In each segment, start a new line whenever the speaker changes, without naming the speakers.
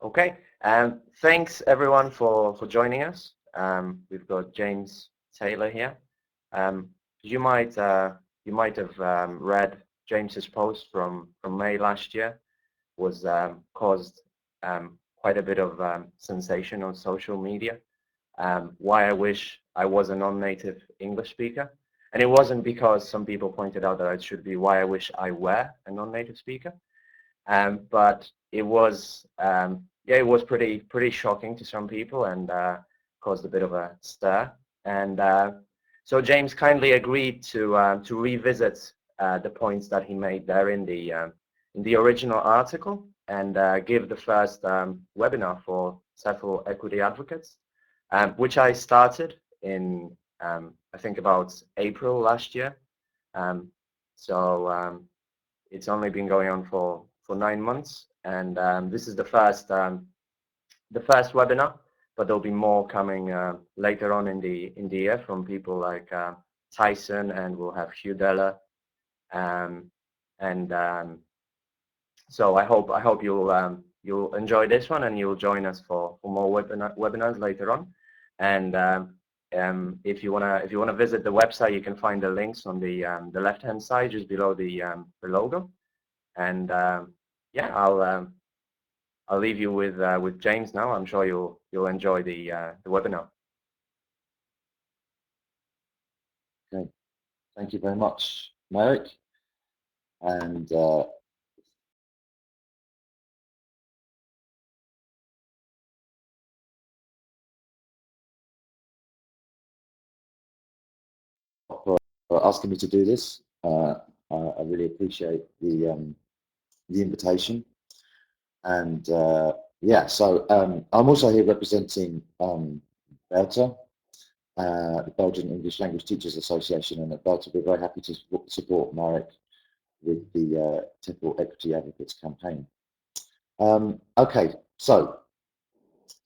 Okay, thanks everyone for joining us. We've got James Taylor here. Um, you might have read James's post from May last year. Was caused quite a bit of sensation on social media. Why I wish I was a non-native English speaker, and it wasn't because some people pointed out that it should be why I wish I were a non-native speaker. But it was yeah, it was pretty shocking to some people and caused a bit of a stir. And so James kindly agreed to revisit the points that he made there in the original article and give the first webinar for TEFL Equity Advocates, which I started in I think about April last year. So it's only been going on for 9 months, and this is the first webinar, but there'll be more coming later on in the year from people like Tyson, and we'll have Hugh Deller, and so I hope you'll enjoy this one, and you'll join us for more webinars later on. And if you wanna visit the website, you can find the links on the left hand side just below the logo. And yeah, I'll leave you with James now. I'm sure you'll enjoy the webinar.
Okay, thank you very much, Marek. And for asking me to do this. I really appreciate the invitation. And yeah, so I'm also here representing BELTA, the Belgian English Language Teachers Association, and at BELTA we're very happy to support Marek with the TEFL Equity Advocates campaign. Okay, so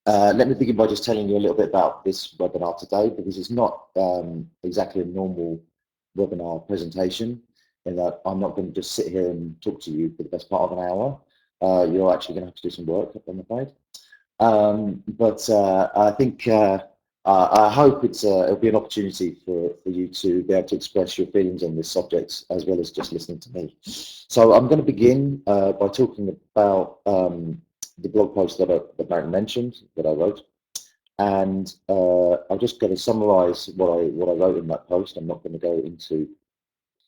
let me begin by just telling you a little bit about this webinar today, because it's not exactly a normal webinar presentation, in that I'm not going to just sit here and talk to you for the best part of an hour. You're actually going to have to do some work, I'm afraid. But I think I hope it'll be an opportunity for you to be able to express your feelings on this subject, as well as just listening to me. So I'm going to begin by talking about the blog post that Marek mentioned, that I wrote. And I'm just going to summarize what I wrote in that post. I'm not going to go into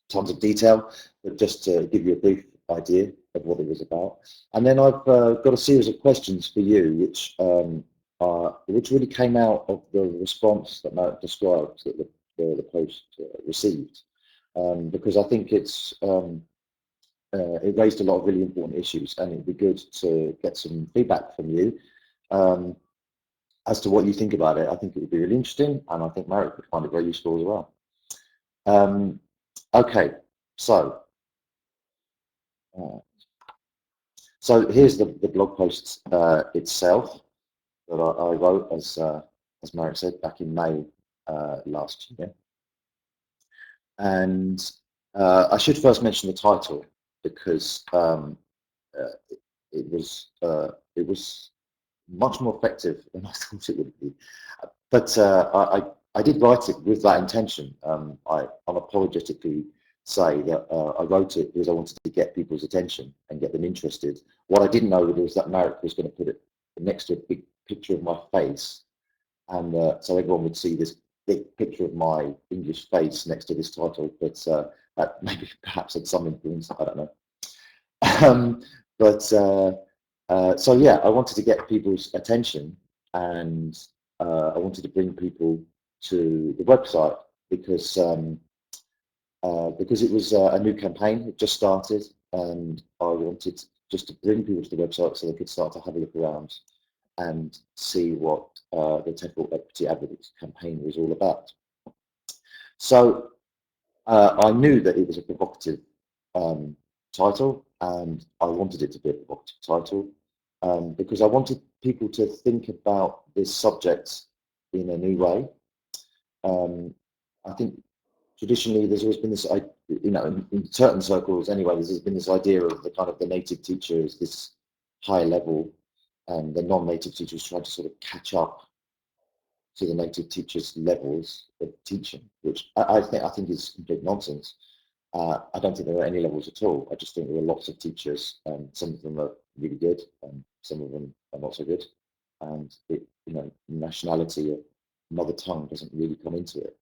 tons of detail, but just to give you a brief idea of what it was about. And then I've got a series of questions for you, which really came out of the response that Marek described that the post received, because I think it raised a lot of really important issues, and it'd be good to get some feedback from you as to what you think about it. I think it would be really interesting, and I think Marek would find it very useful as well. Okay, so here's the blog post itself that I wrote, as Marek said, back in May last year. And I should first mention the title, because it was much more effective than I thought it would be. But I did write it with that intention. I unapologetically say that I wrote it because I wanted to get people's attention and get them interested. What I didn't know was that Marek was going to put it next to a big picture of my face, and so everyone would see this big picture of my English face next to this title. But that maybe perhaps had some influence, I don't know. So yeah, I wanted to get people's attention, and I wanted to bring people to the website, because it was a new campaign. It just started, and I wanted just to bring people to the website so they could start to have a look around and see what the TEFL Equity Advocates campaign was all about. So I knew that it was a provocative title, and I wanted it to be a provocative title, because I wanted people to think about this subject in a new way. I think traditionally there's always been this, in certain circles anyway, there's been this idea of the kind of the native teacher as this high level and the non-native teachers trying to sort of catch up to the native teachers' levels of teaching, which I think is complete nonsense. I don't think there are any levels at all. I just think there are lots of teachers, and some of them are really good, and some of them are not so good. And nationality, mother tongue doesn't really come into it.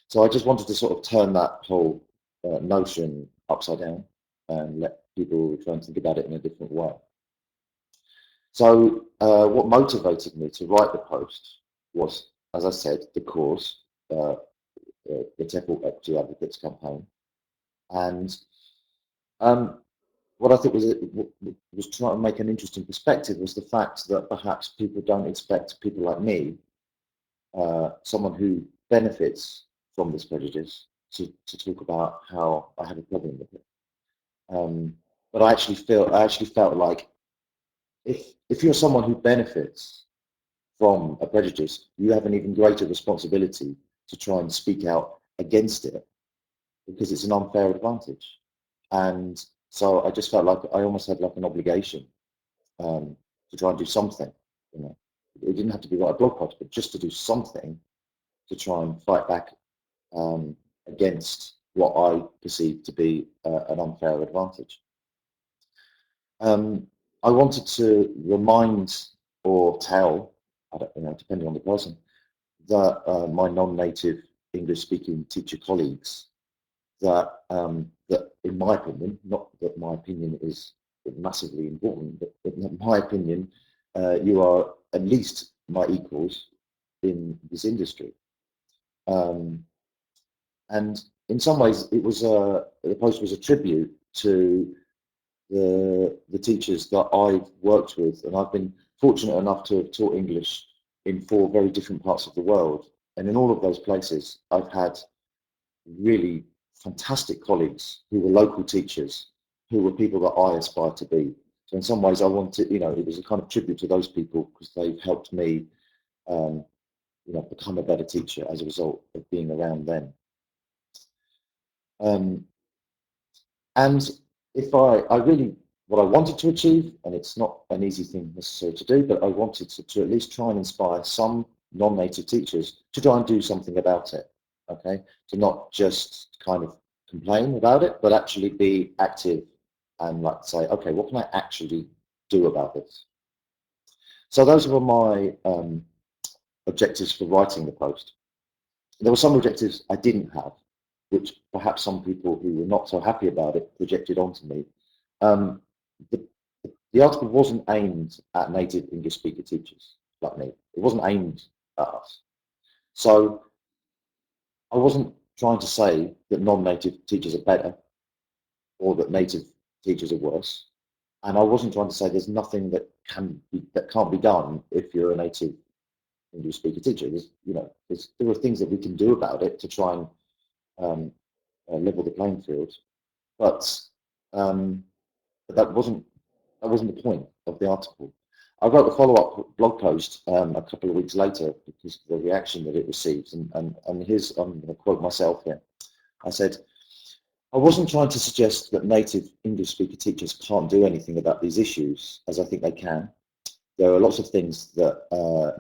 So I just wanted to sort of turn that whole notion upside down and let people try and think about it in a different way. So what motivated me to write the post was, as I said, the cause, the TEFL Equity Advocates campaign, and what I think was trying to make an interesting perspective was the fact that perhaps people don't expect people like me, someone who benefits from this prejudice, to talk about how I have a problem with it. But I actually felt like if you're someone who benefits from a prejudice, you have an even greater responsibility to try and speak out against it, because it's an unfair advantage. And so I just felt like I almost had like an obligation to try and do something. It didn't have to be write a blog post, but just to do something to try and fight back against what I perceive to be an unfair advantage. I wanted to remind or tell, I don't, depending on the person, that my non-native English-speaking teacher colleagues, that in my opinion, not that my opinion is massively important, but in my opinion, you are at least my equals in this industry. And in some ways, the post was a tribute to the teachers that I've worked with, and I've been fortunate enough to have taught English in 4 very different parts of the world. And in all of those places, I've had really fantastic colleagues who were local teachers, who were people that I aspired to be. So in some ways, I wanted, it was a kind of tribute to those people, because they've helped me, become a better teacher as a result of being around them. And if I really, what I wanted to achieve, and it's not an easy thing necessarily to do, but I wanted to at least try and inspire some non-native teachers to try and do something about it, okay? To not just kind of complain about it, but actually be active and like say, okay, what can I actually do about this? So those were my objectives for writing the post. There were some objectives I didn't have, which perhaps some people who were not so happy about it projected onto me. The, the article wasn't aimed at native English speaker teachers like me. It wasn't aimed at us. So I wasn't trying to say that non-native teachers are better or that native teachers are worse. And I wasn't trying to say there's nothing that can't be done if you're a native English speaker teacher. There are things that we can do about it to try and level the playing field, but that wasn't the point of the article. I wrote a follow-up blog post a couple of weeks later because of the reaction that it received, and here's, I'm going to quote myself here. I said, I wasn't trying to suggest that native English speaker teachers can't do anything about these issues, as I think they can. There are lots of things that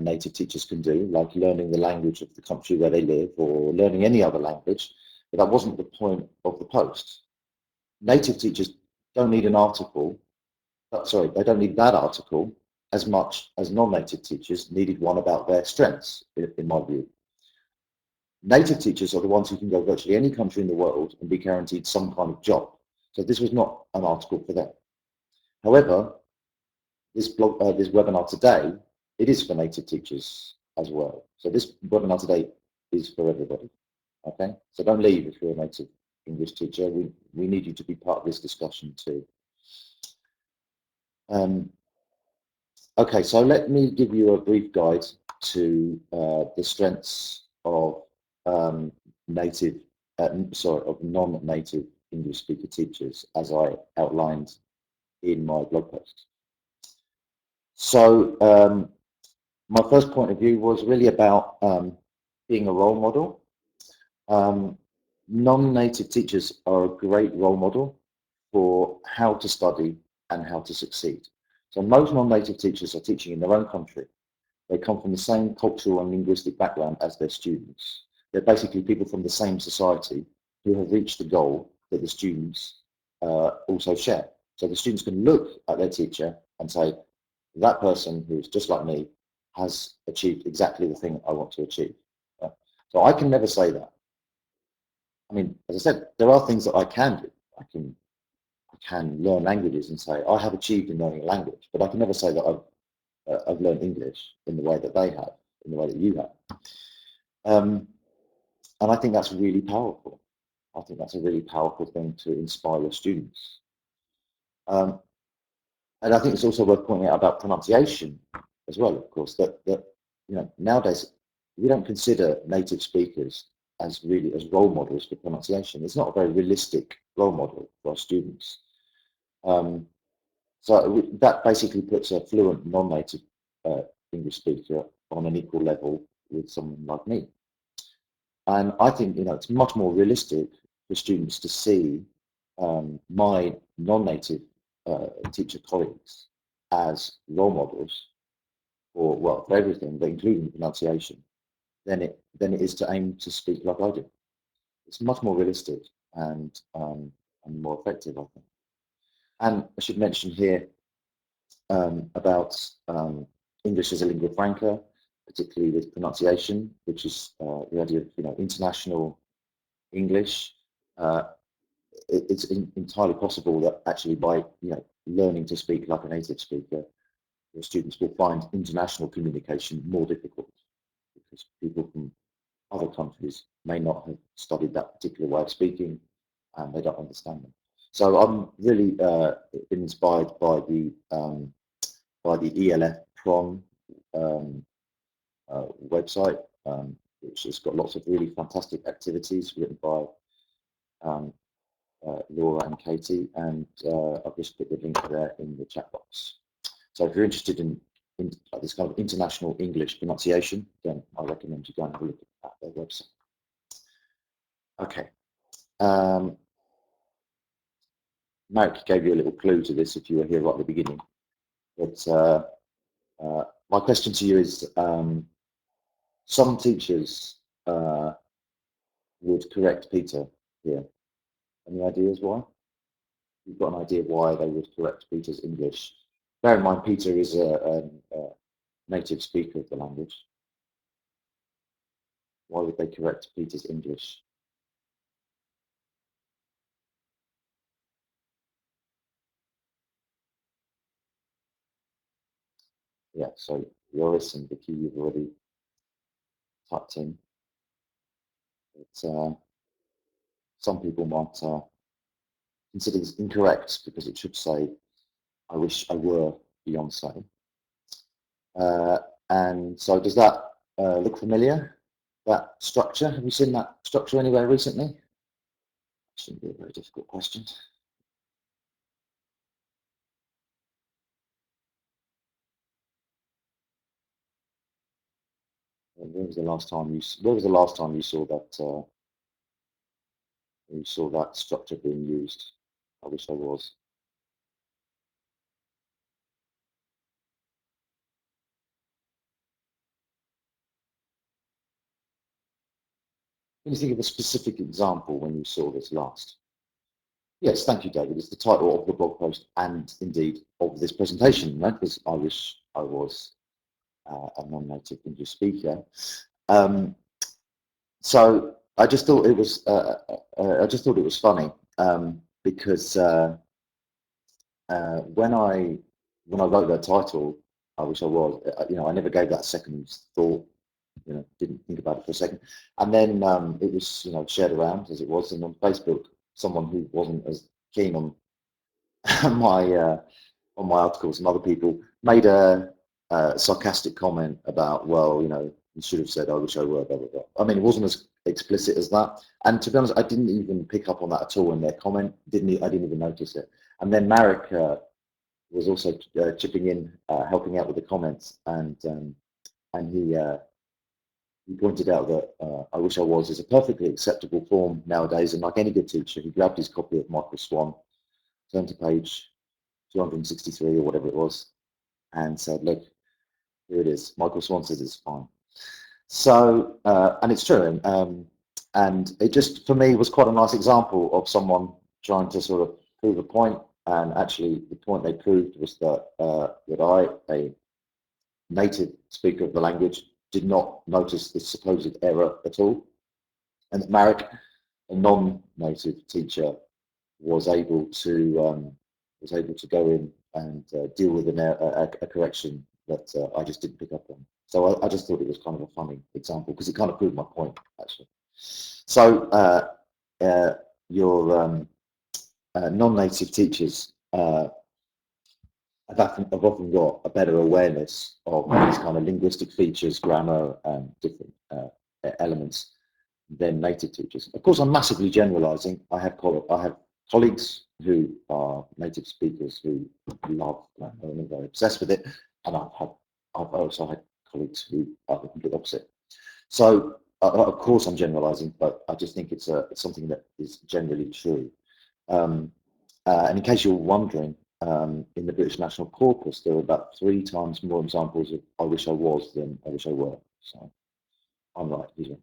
native teachers can do, like learning the language of the country where they live or learning any other language, but that wasn't the point of the post. Native teachers don't need an article, they don't need that article as much as non-native teachers needed one about their strengths, in my view. Native teachers are the ones who can go virtually any country in the world and be guaranteed some kind of job. So this was not an article for them. However, this webinar today, it is for native teachers as well. So this webinar today is for everybody. Okay, so don't leave if you're a native English teacher. We need you to be part of this discussion too. Okay, so let me give you a brief guide to the strengths of non-native English speaker teachers, as I outlined in my blog post. So my first point of view was really about being a role model. Non-native teachers are a great role model for how to study and how to succeed. So most non-native teachers are teaching in their own country. They come from the same cultural and linguistic background as their students. They're basically people from the same society who have reached the goal that the students also share. So the students can look at their teacher and say, that person who's just like me has achieved exactly the thing I want to achieve. So I can never say that. I mean, as I said, there are things that I can do. I can learn languages and say, I have achieved in learning a language, but I can never say that I've learned English in the way that they have, in the way that you have. And I think that's really powerful. I think that's a really powerful thing to inspire your students. And I think it's also worth pointing out about pronunciation as well, of course, that nowadays we don't consider native speakers as role models for pronunciation. It's not a very realistic role model for our students. So that basically puts a fluent non-native English speaker on an equal level with someone like me. And I think it's much more realistic for students to see my non-native teacher colleagues as role models for everything, but including pronunciation, than it is to aim to speak like I do. It's much more realistic and more effective, I think. And I should mention here about English as a lingua franca, particularly with pronunciation, which is the idea of international English. It's entirely possible that actually by learning to speak like a native speaker, your students will find international communication more difficult because people from other countries may not have studied that particular way of speaking and they don't understand them. So I'm really inspired by the ELF Prom website, which has got lots of really fantastic activities written by Laura and Katie, and I've just put the link there in the chat box. So if you're interested in this kind of international English pronunciation, then I recommend you go and have a look at their website. Okay. Marek gave you a little clue to this if you were here right at the beginning. But my question to you is, some teachers would correct Peter here. Any ideas why? You've got an idea why they would correct Peter's English. Bear in mind, Peter is a native speaker of the language. Why would they correct Peter's English? Yeah, so Loris and Vicky, you've already typed in. But, some people might consider this incorrect because it should say, I wish I were Beyonce. And so does that look familiar, that structure? Have you seen that structure anywhere recently? Shouldn't be a very difficult question. When was the last time you saw that? You saw that structure being used? I wish I was. Can you think of a specific example when you saw this last? Yes, thank you, David. It's the title of the blog post and indeed of this presentation, right? Because I wish I was a non-native English speaker. So I just thought it was funny because when I wrote that title, I wish I was. I never gave that second thought. Didn't think about it for a second, and then it was shared around as it was, and on Facebook, someone who wasn't as keen on my articles, some other people made a sarcastic comment about, well, you should have said, I wish I were, blah, blah, blah. I mean, it wasn't as explicit as that. And to be honest, I didn't even pick up on that at all in their comment. I didn't even notice it. And then Marek was also chipping in, helping out with the comments, and he pointed out that I wish I was is a perfectly acceptable form nowadays, and like any good teacher, he grabbed his copy of Michael Swan, turned to page 263 or whatever it was, and said, look, here it is. Michael Swan says it's fine. So, and it's true. And it just, for me, was quite a nice example of someone trying to sort of prove a point. And actually, the point they proved was that that I, a native speaker of the language, did not notice this supposed error at all, and that Marek, a non-native teacher, was able to go in and deal with a correction that I just didn't pick up on. So I just thought it was kind of a funny example because it kind of proved my point, actually. So your non-native teachers have often got a better awareness of these kind of linguistic features, grammar, and different elements than native teachers. Of course, I'm massively generalising. I have colleagues who are native speakers who love grammar and are very obsessed with it, and I've also had colleagues who are the complete opposite. So, of course, I'm generalising, but I just think it's something that is generally true. And in case you're wondering, in the British National Corpus, there are about 3 times more examples of "I wish I was" than "I wish I were." So I'm right, usually.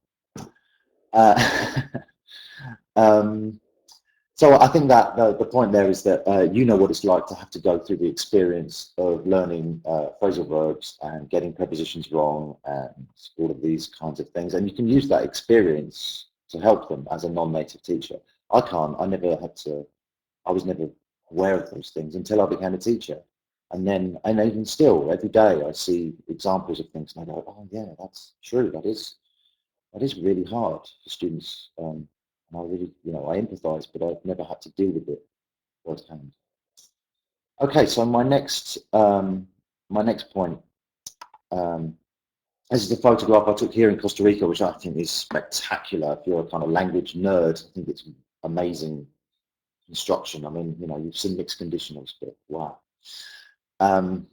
So I think that the point there is that you know what it's like to have to go through the experience of learning phrasal verbs and getting prepositions wrong and all of these kinds of things, and you can use that experience to help them as a non-native teacher. I can't. I was never aware of those things until I became a teacher. And even still, every day I see examples of things and I go, oh yeah, that's true. That is really hard for students. And I really, I empathise, but I've never had to deal with it firsthand. Okay, so my next point. This is a photograph I took here in Costa Rica, which I think is spectacular. If you're a kind of language nerd, I think it's amazing construction. I mean, you've seen mixed conditionals, but wow. And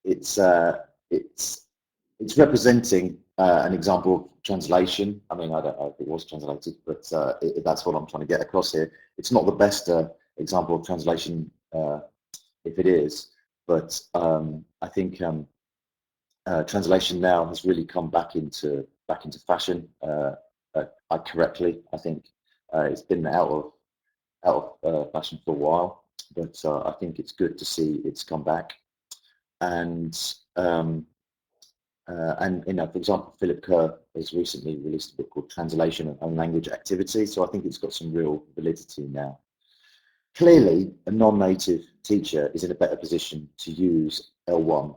it's representing an example of translation. I mean, I don't know if it was translated, but that's what I'm trying to get across here. It's not the best example of translation, if it is, but I think translation now has really come back into fashion. Correctly, I think it's been out of fashion for a while, but I think it's good to see it's come back. And for example, Philip Kerr has recently released a book called Translation and Language Activity, so I think it's got some real validity now. Clearly, a non-native teacher is in a better position to use L1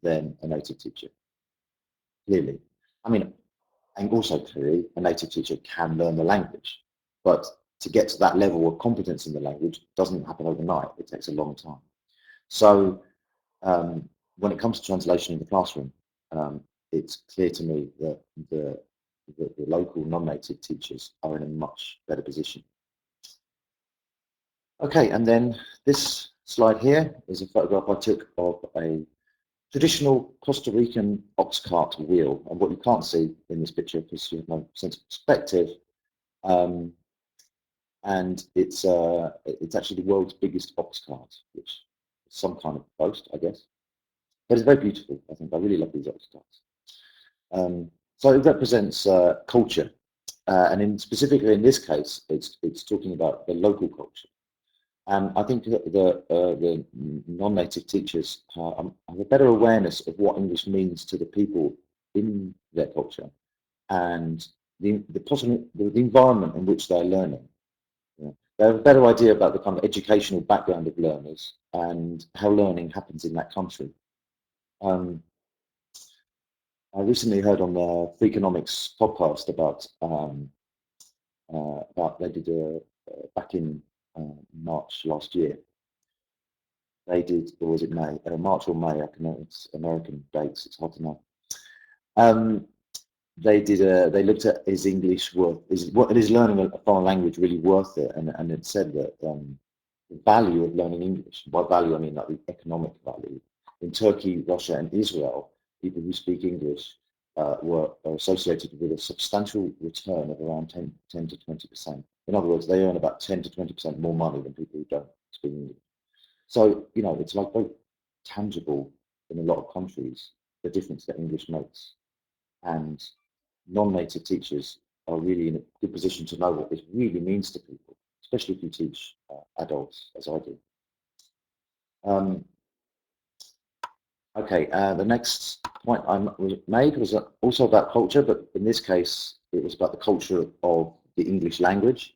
than a native teacher. Clearly. I mean, and also clearly, a native teacher can learn the language, but to get to that level of competence in the language doesn't happen overnight. It takes a long time. So when it comes to translation in the classroom, it's clear to me that the local non-native teachers are in a much better position. Okay, and then this slide here is a photograph I took of a traditional Costa Rican ox cart wheel. And what you can't see in this picture, because you have no sense of perspective, and it's actually the world's biggest ox cart, which is some kind of boast, I guess. But it's very beautiful, I think. I really love these ox carts. So it represents culture, and specifically in this case, it's talking about the local culture. And I think that the non-native teachers have a better awareness of what English means to the people in their culture and the environment in which they're learning. They have a better idea about the kind of educational background of learners and how learning happens in that country. I recently heard on the Freakonomics podcast about they did back in March last year. They did, or was it May? March or May? I can know it's American dates. It's hard to know. They looked at is English worth? Is learning a foreign language really worth it? And it said that the value of learning English. By value, I mean like the economic value. In Turkey, Russia, and Israel, people who speak English were associated with a substantial return of around 10 to 20%. In other words, they earn about 10 to 20% more money than people who don't speak English. So, you know, it's like very tangible in a lot of countries, the difference that English makes. And non-native teachers are really in a good position to know what this really means to people, especially if you teach adults, as I do. Okay, the next point I made was also about culture, but in this case, it was about the culture of the English language,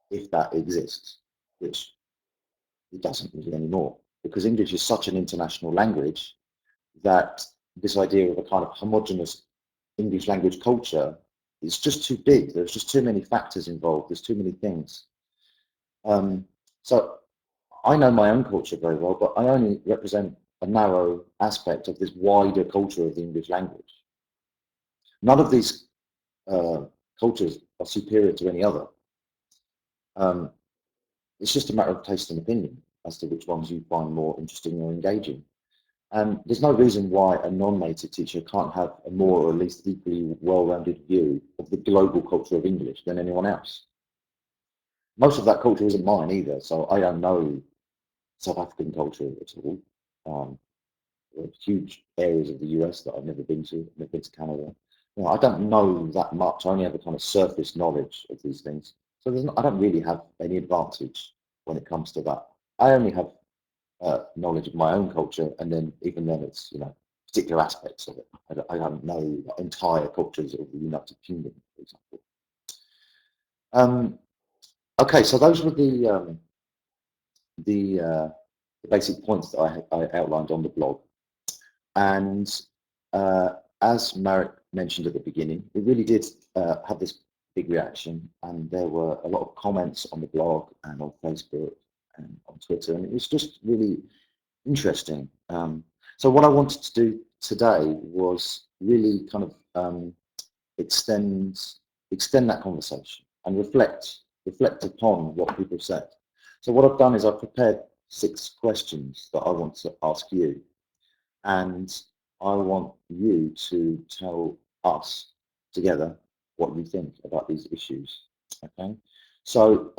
if that exists, which it doesn't really anymore, because English is such an international language that this idea of a kind of homogenous English language culture is just too big. There's just too many factors involved. There's too many things. So I know my own culture very well, but I only represent a narrow aspect of this wider culture of the English language. None of these cultures are superior to any other. It's just a matter of taste and opinion as to which ones you find more interesting or engaging. And there's no reason why a non-native teacher can't have a more or at least equally well-rounded view of the global culture of English than anyone else. Most of that culture isn't mine either, so I don't know South African culture at all. Huge areas of the US that I've never been to. I've never been to Canada. You know, I don't know that much. I only have a kind of surface knowledge of these things. So I don't really have any advantage when it comes to that. I only have knowledge of my own culture, and then even then it's, you know, particular aspects of it. I don't know the entire cultures of the United Kingdom, for example. Okay, so those were the basic points that I outlined on the blog. And as Marek mentioned at the beginning, it really did have this big reaction, and there were a lot of comments on the blog and on Facebook and on Twitter, and it was just really interesting. So what I wanted to do today was really kind of extend that conversation and reflect upon what people said. So what I've done is I've prepared 6 questions that I want to ask you, and I want you to tell us together what you think about these issues. Okay, so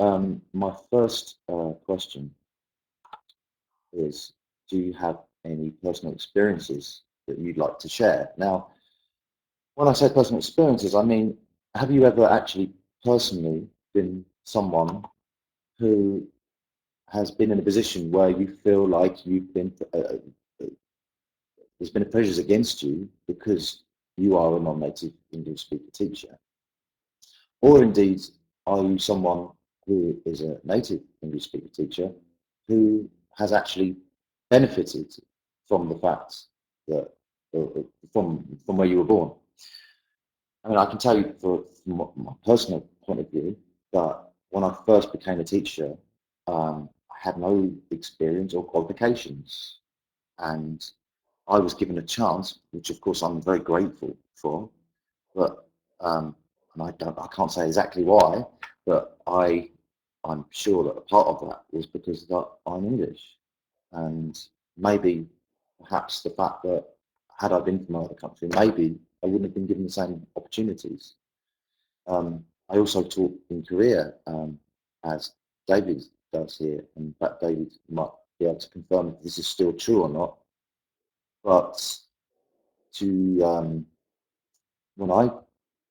my first question is, do you have any personal experiences that you'd like to share? Now, when I say personal experiences, I mean, have you ever actually personally been someone who has been in a position where you feel like you've been there's been a prejudice against you because you are a non-native English speaker teacher? Or indeed, are you someone who is a native English speaker teacher who has actually benefited from the fact that, from where you were born? I mean, I can tell you from my personal point of view that when I first became a teacher, I had no experience or qualifications, and I was given a chance, which of course I'm very grateful for, but and I can't say exactly why, but I'm sure that a part of that was because that I'm English, and maybe perhaps the fact that had I been from another country, maybe I wouldn't have been given the same opportunities. I also taught in Korea, as David does here, and in fact David might be able to confirm if this is still true or not. But to when I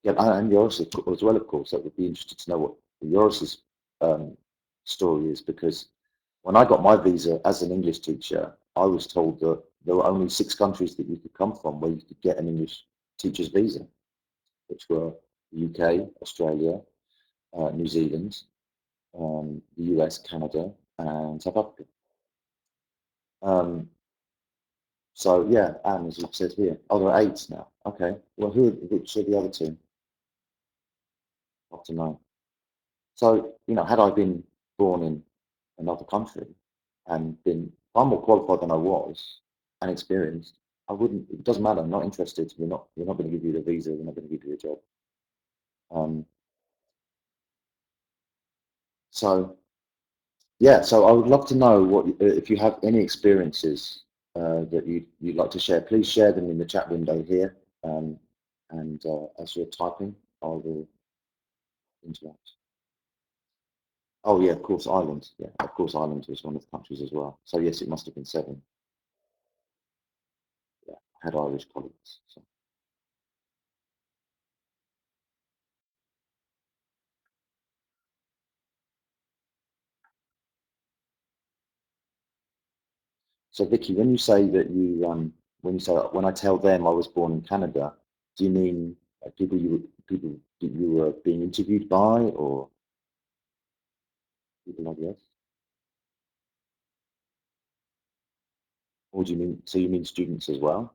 get, and yours as well, of course, that would be interested to know what yours story is, because when I got my visa as an English teacher, I was told that there were only 6 countries that you could come from where you could get an English teacher's visa, which were the UK, Australia, New Zealand, the US, Canada, and South Africa. So yeah, and as it says here, oh, there are 8 now. Okay, well, which are the other 2? Not to know. So, you know, had I been born in another country and been far more qualified than I was and experienced, I wouldn't. It doesn't matter. I'm not interested. We're not going to give you the visa. We're not going to give you a job. So yeah. So I would love to know what if you have any experiences that you'd like to share. Please share them in the chat window here. And as you're typing, I will interact. Oh yeah, of course, Ireland. Yeah, of course, Ireland was one of the countries as well. So yes, it must have been 7. Yeah, I had Irish colleagues. So. So Vicky, when you say that when I tell them I was born in Canada, do you mean people that you were being interviewed by, or people like this? Or do you mean, so you mean students as well?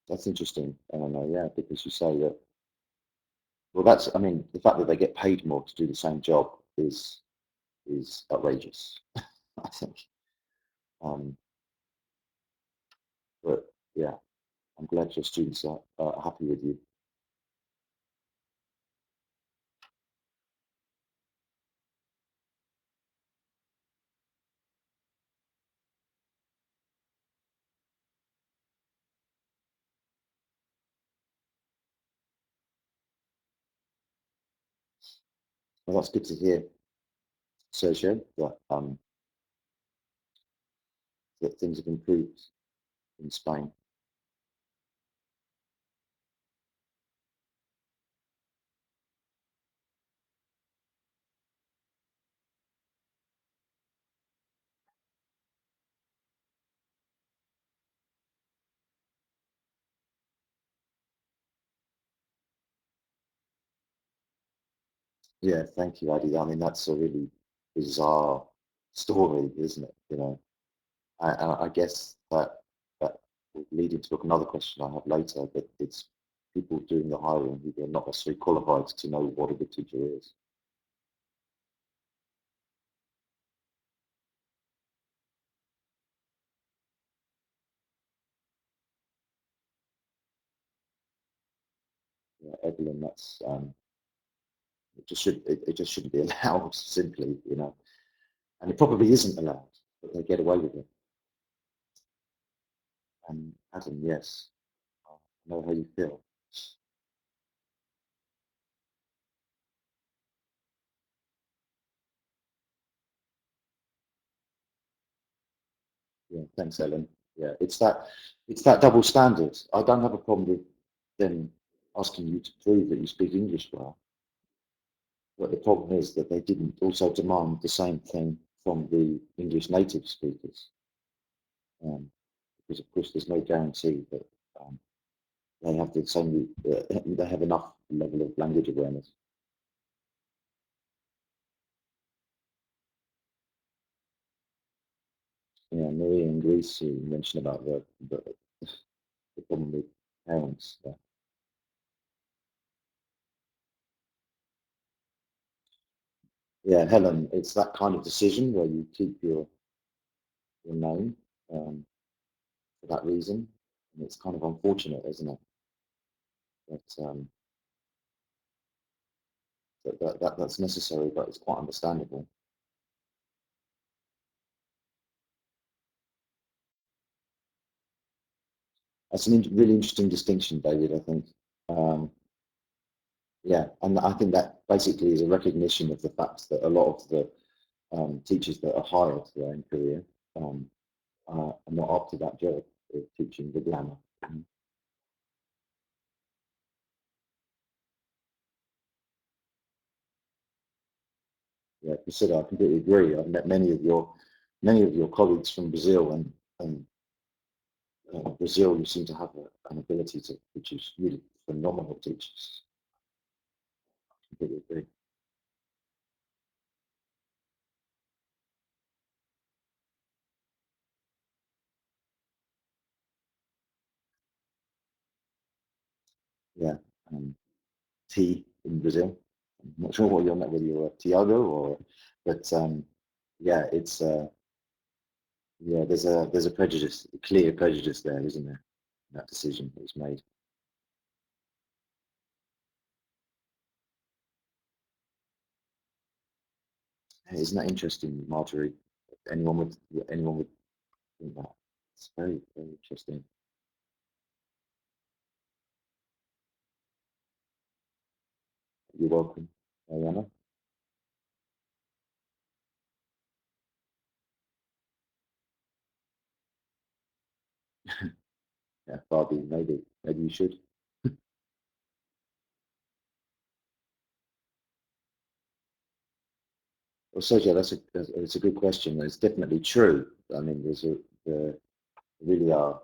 That's interesting. I don't know, yeah, because you say that, well, I mean, the fact that they get paid more to do the same job is outrageous, I think. Um, but yeah, I'm glad your students are happy with you. Well, that's good to hear, Sergio, that things have improved in Spain. Yeah, thank you, Adi. I mean, that's a really bizarre story, isn't it? You know, I guess that will lead into another question I have later, but it's people doing the hiring who are not necessarily qualified to know what a good teacher is. Yeah, Evelyn, that's it just shouldn't be allowed simply, you know, and it probably isn't allowed, but they get away with it. And Adam, yes, I know how you feel. Yeah, thanks, Ellen. Yeah, it's that double standard. I don't have a problem with them asking you to prove that you speak English well, but the problem is that they didn't also demand the same thing from the English native speakers, because of course there's no guarantee that um, they have enough level of language awareness. Yeah, Maria in Greece, you mentioned about the problem with parents. Yeah, Helen, it's that kind of decision where you keep your name um, for that reason, and it's kind of unfortunate, isn't it? That's necessary, but it's quite understandable. That's a really interesting distinction, David. I think, um, yeah, and I think that basically is a recognition of the fact that a lot of the teachers that are hired there in Korea um, are not up to that job of teaching the grammar. Yeah, Priscilla, I completely agree. I've met many of your colleagues from Brazil, and Brazil, you seem to have an ability to produce really phenomenal teachers. I completely agree. Yeah, T in Brazil. I'm not sure what you're whether you're a Tiago or, but yeah, it's yeah. There's a prejudice, a clear prejudice there, isn't there? That decision that was made. Isn't that interesting, Marjorie? Anyone would think that. It's very, very interesting. You're welcome, Ariana. Yeah, Barbie, maybe you should. Well, Sergio, that's a good question. It's definitely true. I mean, there really are.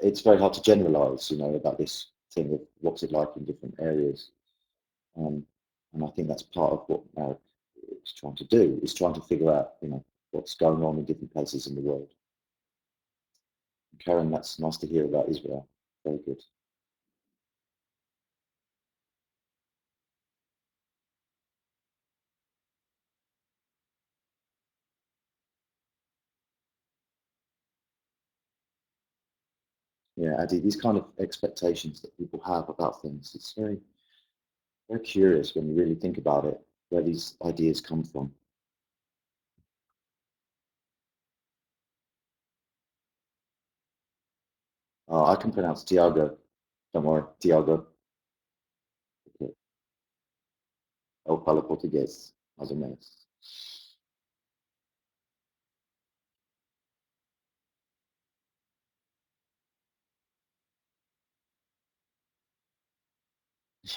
It's very hard to generalize, about this thing of what's it like in different areas. Um, and I think that's part of what Marek is trying to do, is trying to figure out, what's going on in different places in the world. Karen, that's nice to hear about Israel. Very good. Yeah, Adi, these kind of expectations that people have about things, it's very, very curious when you really think about it, where these ideas come from. I can pronounce Tiago. Don't worry, Tiago. Okay. Eu falo português, mais ou menos.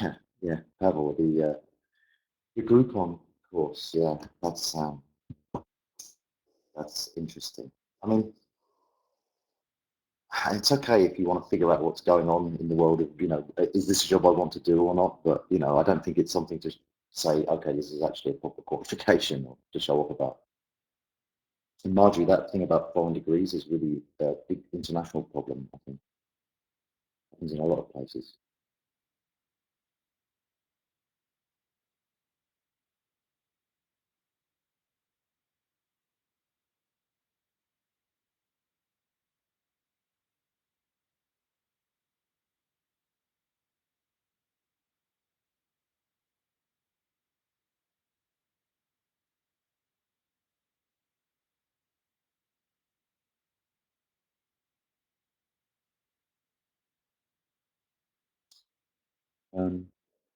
Yeah, yeah, Pavel, the Groupon course, yeah, that's interesting. I mean, it's okay if you want to figure out what's going on in the world of, is this a job I want to do or not? But, I don't think it's something to say, okay, this is actually a proper qualification or to show off about. And Marjorie, that thing about foreign degrees is really a big international problem, I think. Happens in a lot of places.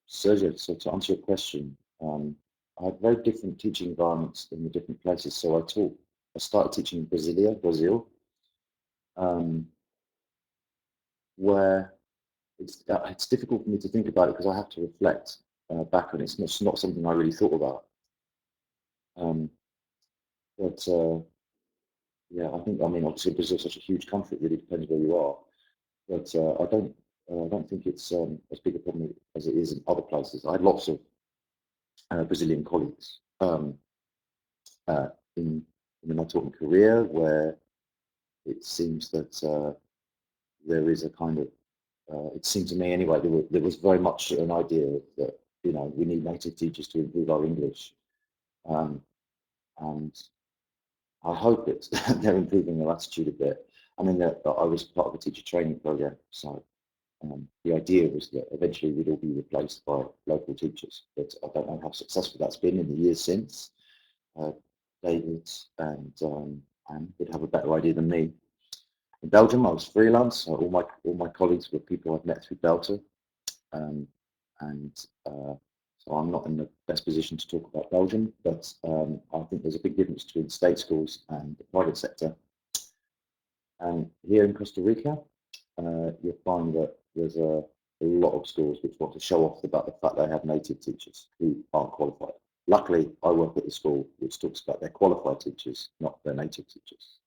Sergio, so to answer your question, I had very different teaching environments in the different places. So I started teaching in Brazil, um, where it's difficult for me to think about it because I have to reflect back on it. It's not something I really thought about. Um, but yeah, I mean, obviously Brazil is such a huge country. It really depends where you are. But I don't think it's as big a problem as it is in other places. I had lots of Brazilian colleagues uh, in my talking career where it seems that there is a kind of it seemed to me anyway there was very much an idea that we need native teachers to improve our English, um, and I hope it's they're improving their attitude a bit. I mean, I was part of a teacher training program, so the idea was that eventually we'd all be replaced by local teachers, but I don't know how successful that's been in the years since. David and would have a better idea than me. In Belgium, I was freelance. So all my colleagues were people I'd met through Belter, um, and so I'm not in the best position to talk about Belgium. But I think there's a big difference between state schools and the private sector. And here in Costa Rica, you'll find that there's a lot of schools which want to show off about the fact they have native teachers who aren't qualified. Luckily, I work at the school which talks about their qualified teachers, not their native teachers.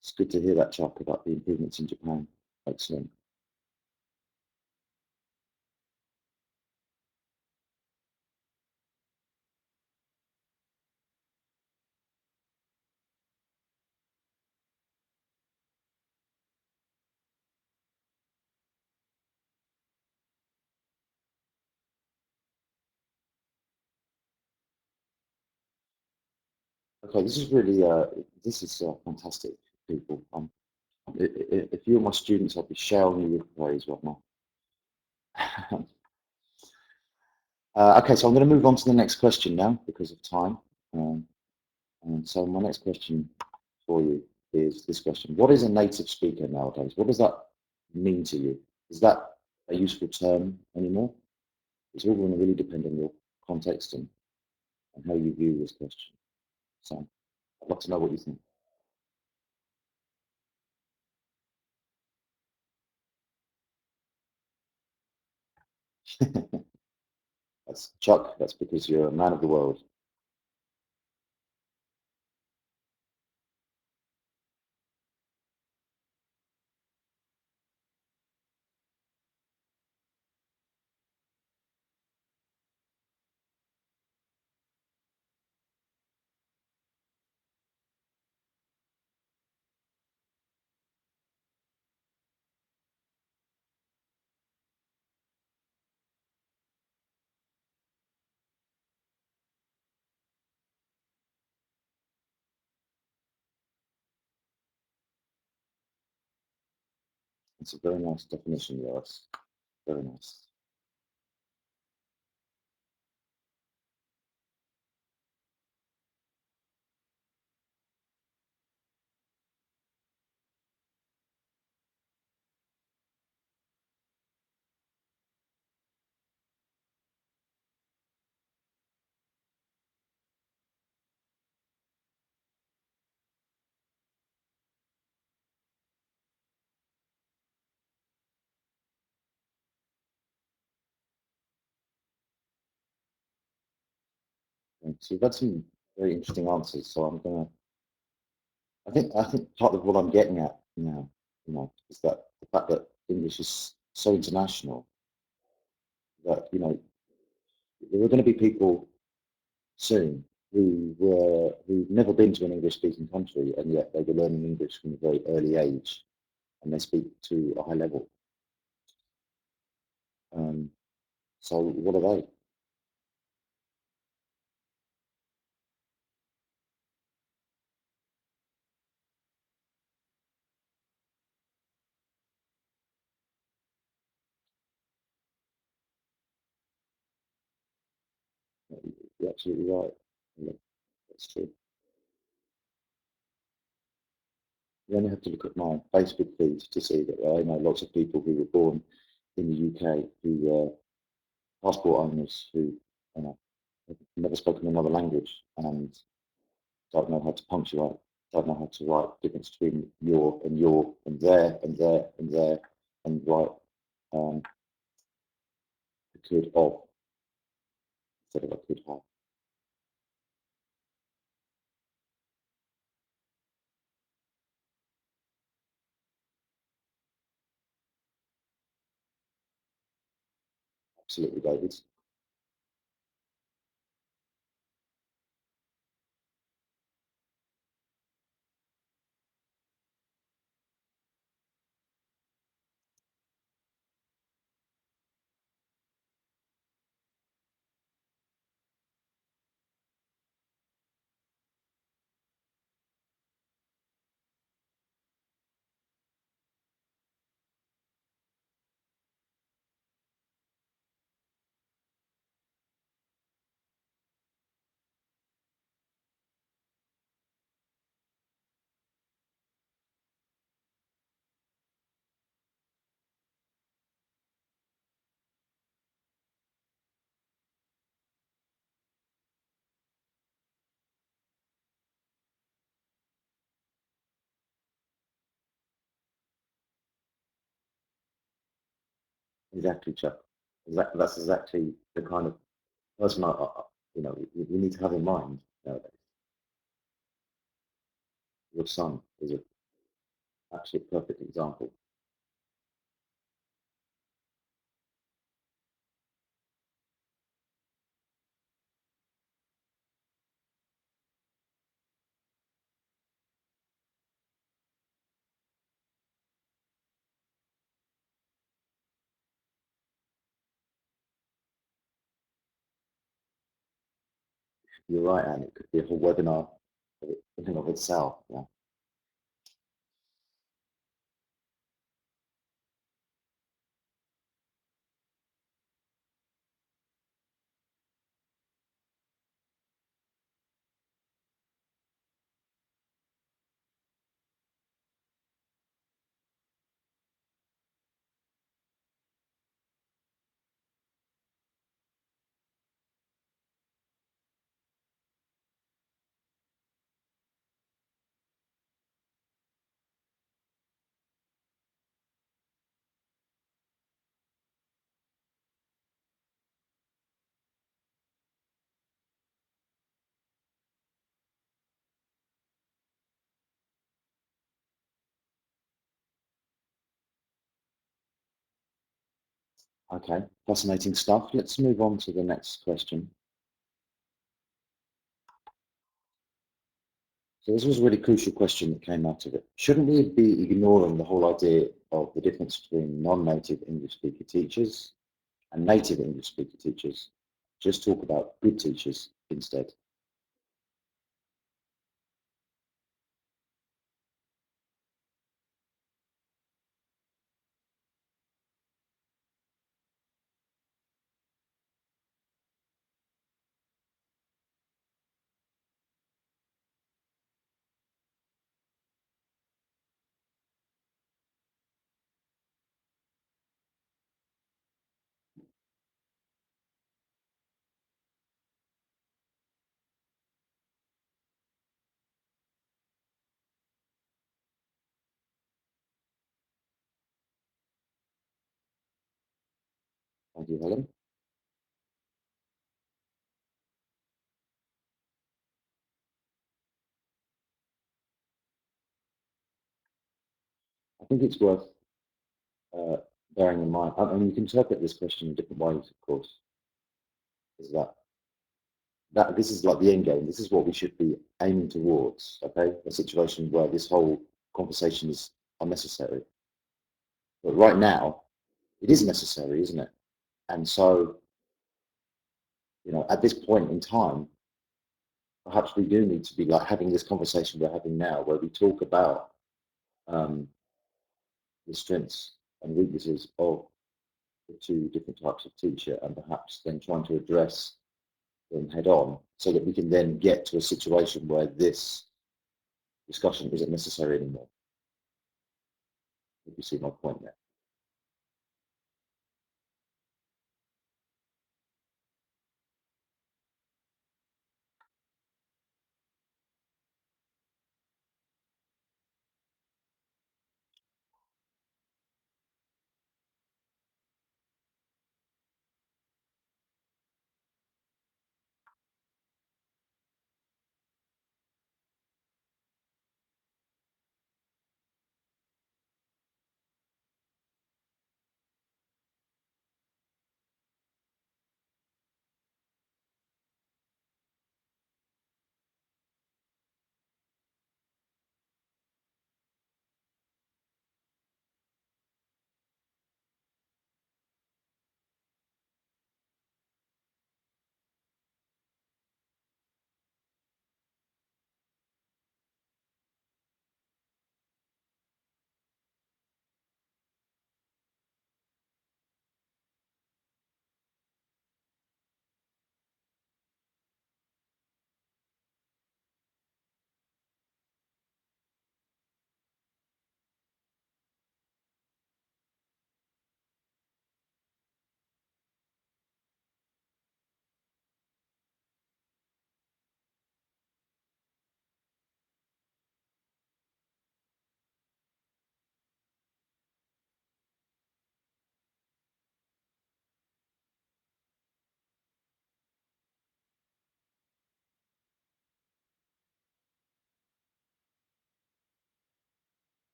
It's good to hear that, Chuck, about the improvements in Japan. Excellent. Okay, this is really fantastic, people. If you were my students, I'd be showering you with praise right now. Okay, so I'm going to move on to the next question now because of time. And so my next question for you is this question: what is a native speaker nowadays? What does that mean to you? Is that a useful term anymore? It's all going to really depend on your context and how you view this question. So I'd love to know what you think. That's Chuck. That's because you're a man of the world. It's a very nice definition, yes. Very nice. So you've had some very interesting answers. So I'm gonna. I think part of what I'm getting at now, is that the fact that English is so international that there are going to be people soon who've never been to an English-speaking country, and yet they were learning English from a very early age, and they speak to a high level. So what are they? You're absolutely right. Yeah, that's true. You only have to look at my Facebook feed to see that I know lots of people who were born in the UK who were passport owners who have never spoken another language and don't know how to punctuate, don't know how to write the difference between your and there and there and there and write a could of instead of a could have. Absolutely, David. Exactly, Chuck. That's exactly the kind of person we need to have in mind nowadays. Your son is an absolute perfect example. You're right, Anne. It could be a whole webinar in and of itself. Yeah. Okay, fascinating stuff. Let's move on to the next question. So this was a really crucial question that came out of it. Shouldn't we be ignoring the whole idea of the difference between non-native English speaker teachers and native English speaker teachers? Just talk about good teachers instead. Thank you, Helen. I think it's worth uh, bearing in mind. I mean, you can interpret this question in different ways, of course. Is that this is like the end game. This is what we should be aiming towards. Okay, a situation where this whole conversation is unnecessary. But right now, it is necessary, isn't it? And so, you know, at this point in time, perhaps we do need to be like having this conversation we're having now, where we talk about um, the strengths and weaknesses of the two different types of teacher, and perhaps then trying to address them head on, so that we can then get to a situation where this discussion isn't necessary anymore. If you see my point there.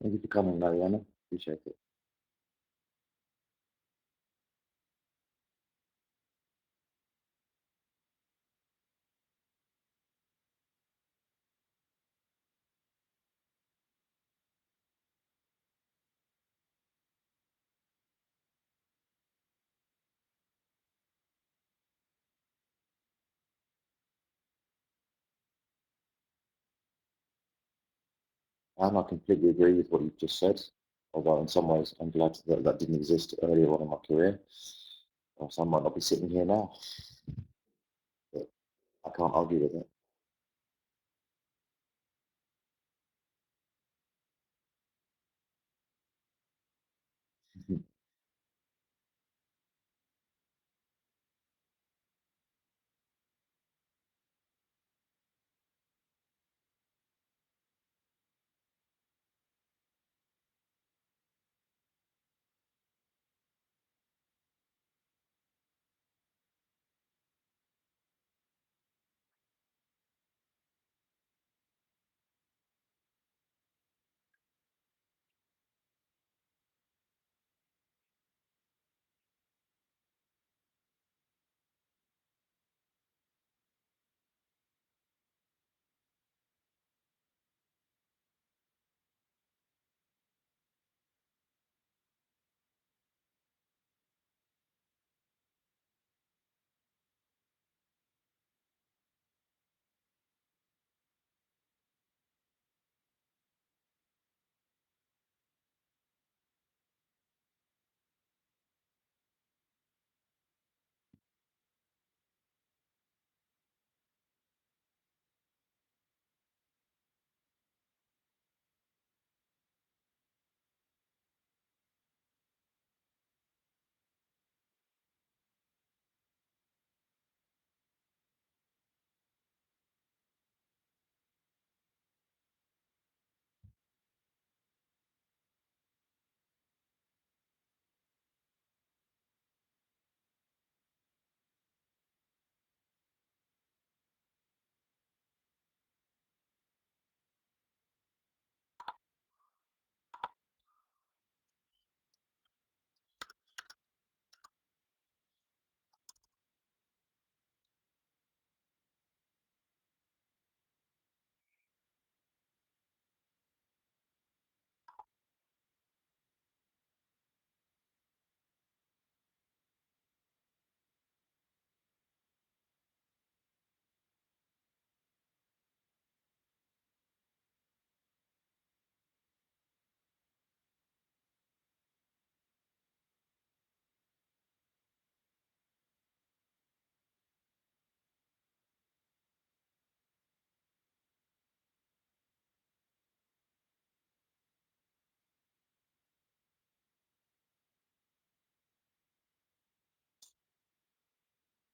Thank you for coming, Mariana. Appreciate it. And I completely agree with what you've just said. Although in some ways, I'm glad that that didn't exist earlier on in my career. Or I might not be sitting here now, but I can't argue with it.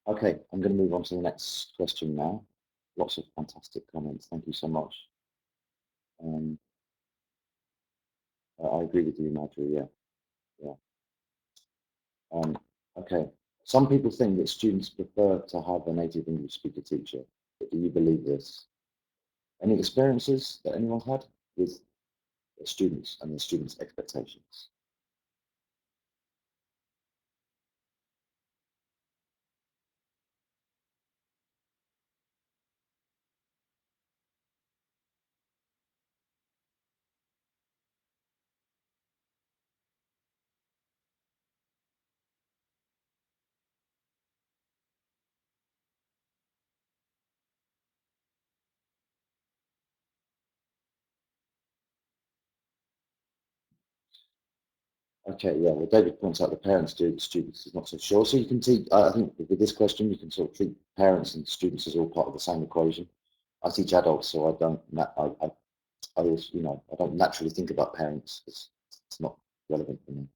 Okay, I'm going to move on to the next question now. Lots of fantastic comments. Thank you so much. Um, I agree with you, Marjorie. Yeah. Okay. Some people think that students prefer to have a native English speaker teacher. But do you believe this? Any experiences that anyone's had with the students and the students' expectations? Okay, yeah. Well, David points out the parents do, the students is not so sure. So you can teach. I think with this question, you can sort of treat parents and students as all part of the same equation. I teach adults, so I don't. I always, I don't naturally think about parents. It's not relevant for me.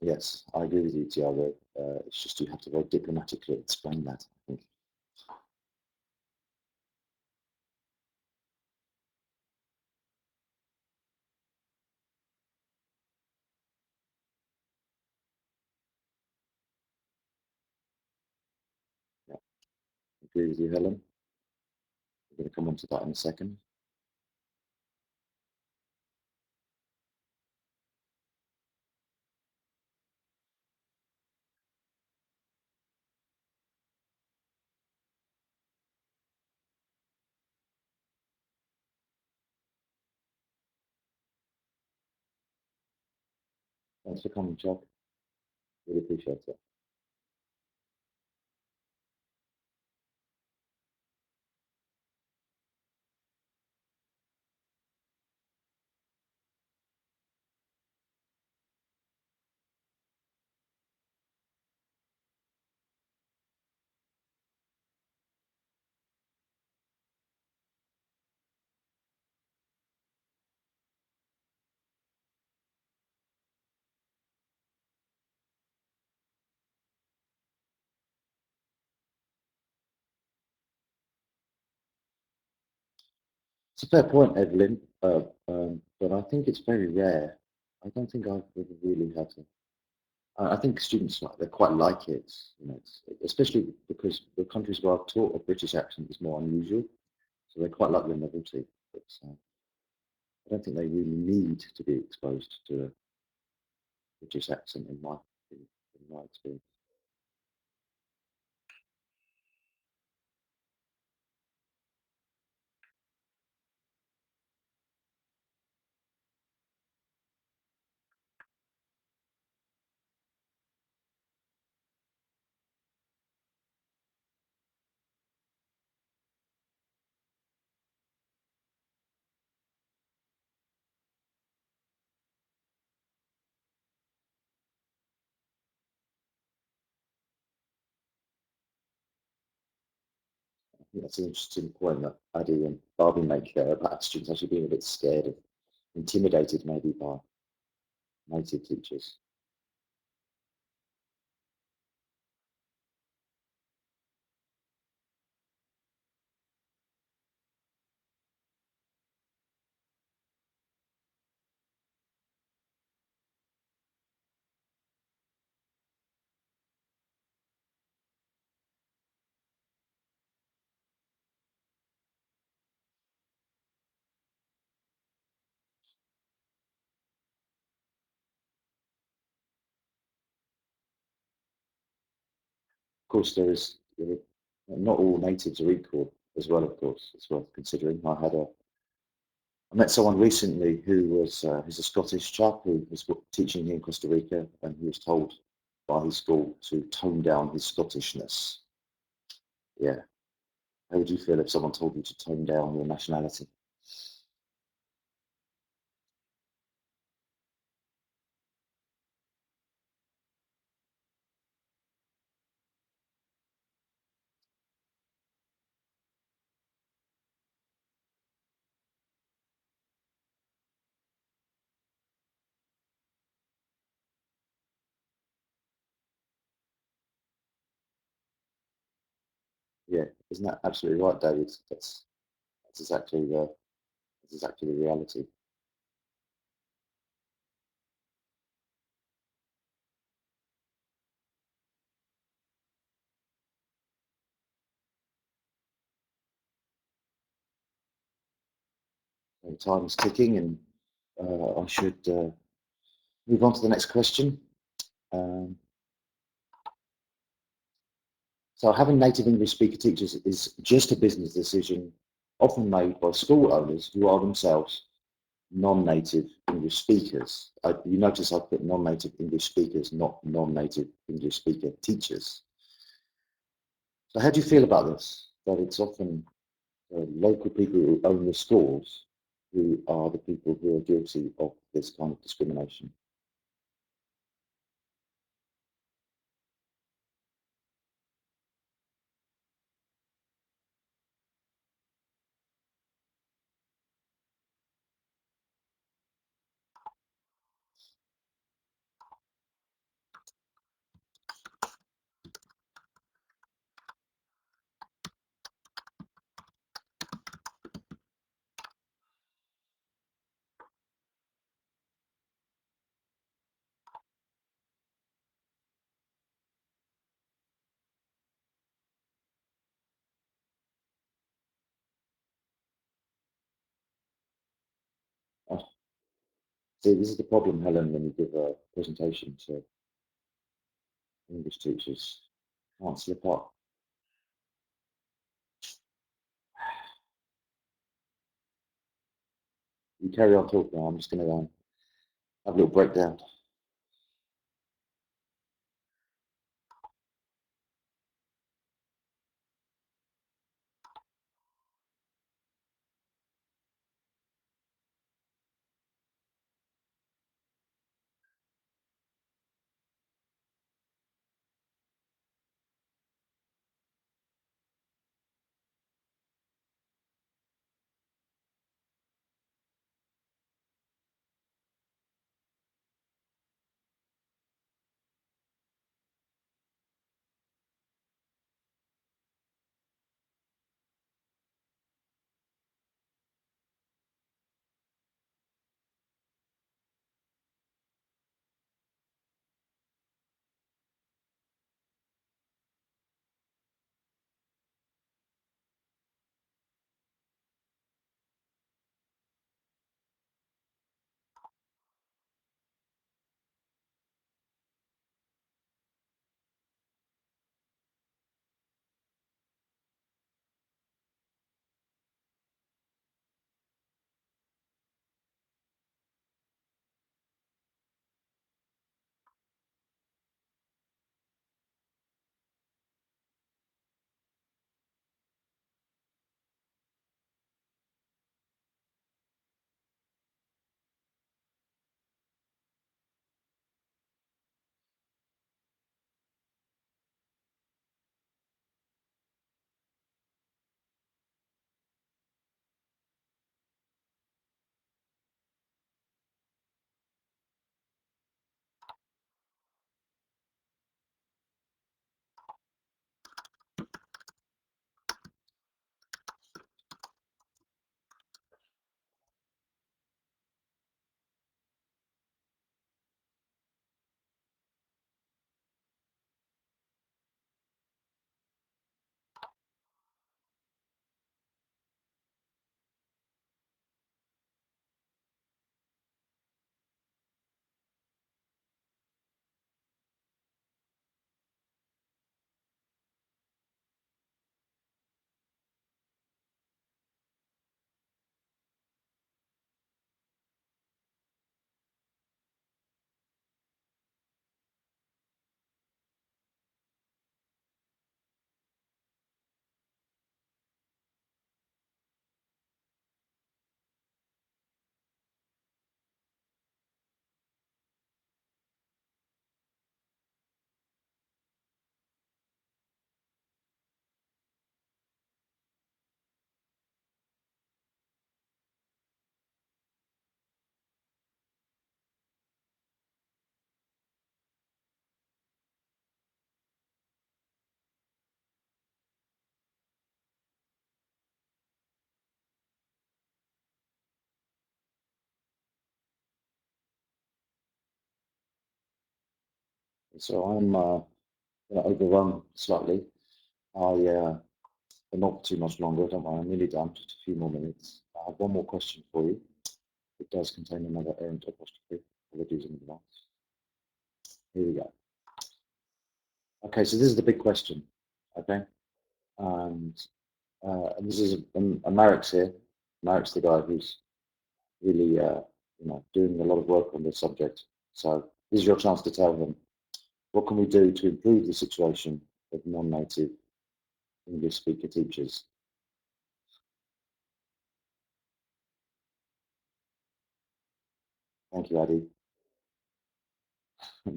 Yes, I agree with you, Tiago. It's just you have to very diplomatically explain that, I think. agree with you, Helen. We're going to come on to that in a second. Thanks for coming, Chuck. Really appreciate it. It's a fair point, Evelyn, but I think it's very rare. I don't think I've ever really had to. I think students they quite like it, you know, especially because the countries where I've taught a British accent is more unusual, so they quite like the novelty. But I don't think they really need to be exposed to a British accent in my experience. I think that's an interesting point that Addy and Barbie make there about students actually being a bit scared of, intimidated maybe by native teachers. Of course, not all natives are equal as well. Of course, it's worth considering. I met someone recently who was he's a Scottish chap who was teaching here in Costa Rica, and he was told by his school to tone down his Scottishness. Yeah, how would you feel if someone told you to tone down your nationality? Yeah, isn't that absolutely right, David? That's exactly the reality. Time is ticking, and I should move on to the next question. Um, so having native English speaker teachers is just a business decision often made by school owners who are themselves non-native English speakers. You notice I put non-native English speakers, not non-native English speaker teachers. So how do you feel about this? That it's often local people who own the schools who are the people who are guilty of this kind of discrimination. See, this is the problem, Helen, when you give a presentation to English teachers. Can't slip up. You carry on talking now. I'm just going to have a little breakdown. So I'm going to overrun slightly. But not too much longer, don't worry, I'm nearly done, just a few more minutes. I have one more question for you. It does contain another errant apostrophe. Apologies in advance. Here we go. Okay, so this is the big question, okay? And this is, Marek's here. Marek's the guy who's really, doing a lot of work on this subject. So this is your chance to tell him, what can we do to improve the situation of non-native English speaker teachers? Thank you, Addy.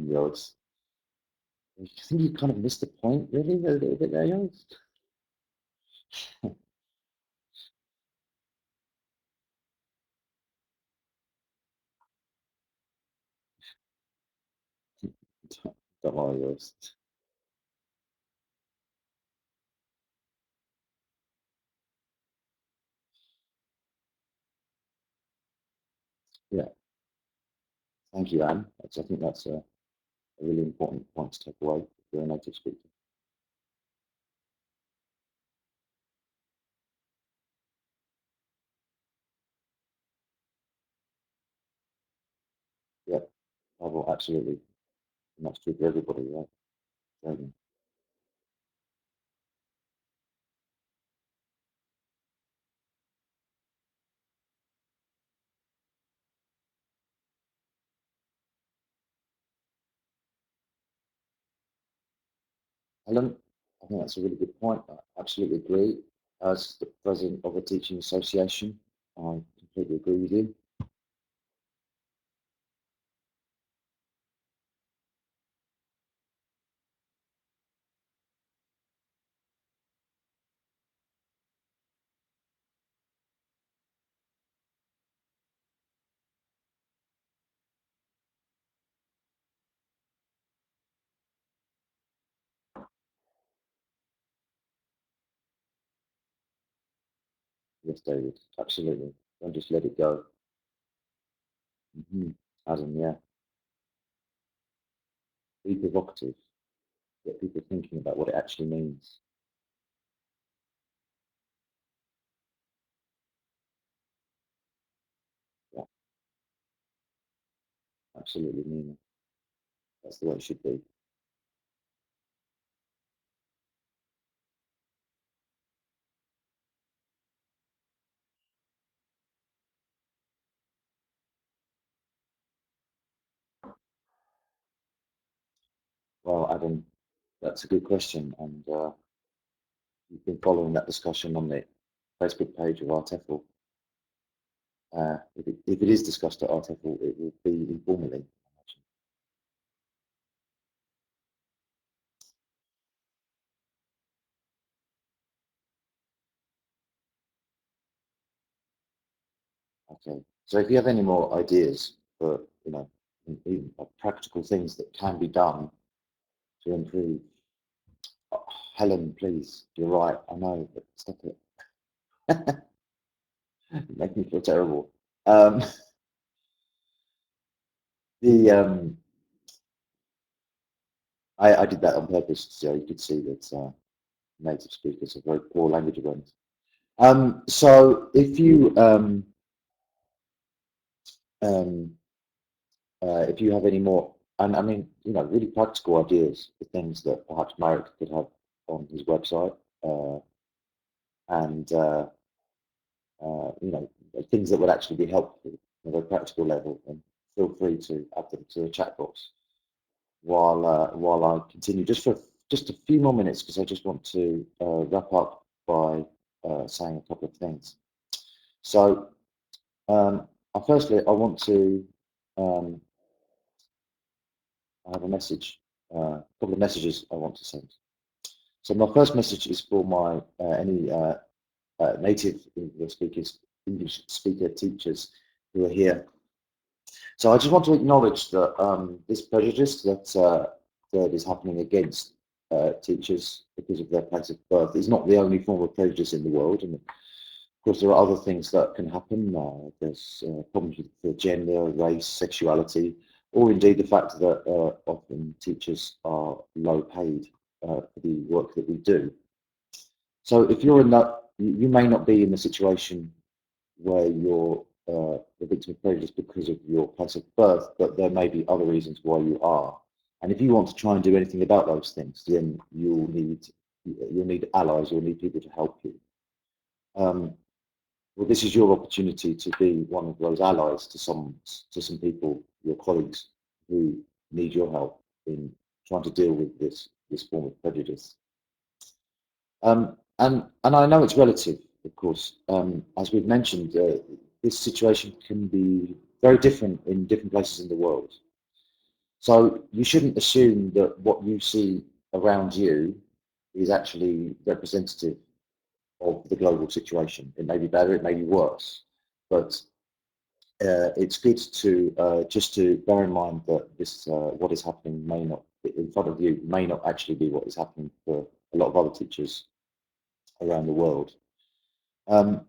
Yours. I think you kind of missed the point, really, a little bit there, Yours. Don't worry, Yours. Yeah, thank you, Anne. I think that's a really important point to take away if you're a native speaker. Oh, well, absolutely. And that's true for everybody, right? Um, Helen, I think that's a really good point. I absolutely agree. As the president of a teaching association, I completely agree with you. Yes, David, absolutely. Don't just let it go. Adam, yeah. Be provocative. Get people thinking about what it actually means. Yeah, absolutely, Nina. That's the way it should be. Well, Adam, that's a good question, and you've been following that discussion on the Facebook page of our TEFL. If it is discussed at our TEFL, it will be informally. Okay. So if you have any more ideas for, even practical things that can be done to improve, oh, Helen, please, you're right. I know, but stop it. You make me feel terrible. Um, the I did that on purpose so you could see that native speakers have very poor language awareness. So um, if you have any more, and I mean, really practical ideas for things that perhaps Marek could have on his website, and things that would actually be helpful at a practical level, and feel free to add them to the chat box while I continue just for just a few more minutes, because I just want to wrap up by saying a couple of things. So, firstly, I want to I have a message, a couple of messages I want to send. So my first message is for my any native English speaker teachers who are here. So I just want to acknowledge that this prejudice that is happening against teachers because of their place of birth is not the only form of prejudice in the world, and of course there are other things that can happen. There's problems with gender, race, sexuality, or indeed the fact that often teachers are low paid for the work that we do. So if you're in that, you may not be in the situation where you're the victim of prejudice because of your place of birth, but there may be other reasons why you are. And if you want to try and do anything about those things, then you'll need allies, you'll need people to help you. Well, this is your opportunity to be one of those allies to some people, your colleagues, who need your help in trying to deal with this form of prejudice. And I know it's relative, of course. As we've mentioned, this situation can be very different in different places in the world. So you shouldn't assume that what you see around you is actually representative of the global situation. It may be better, it may be worse, but it's good to just to bear in mind that this what is happening may not in front of you may not actually be what is happening for a lot of other teachers around the world. From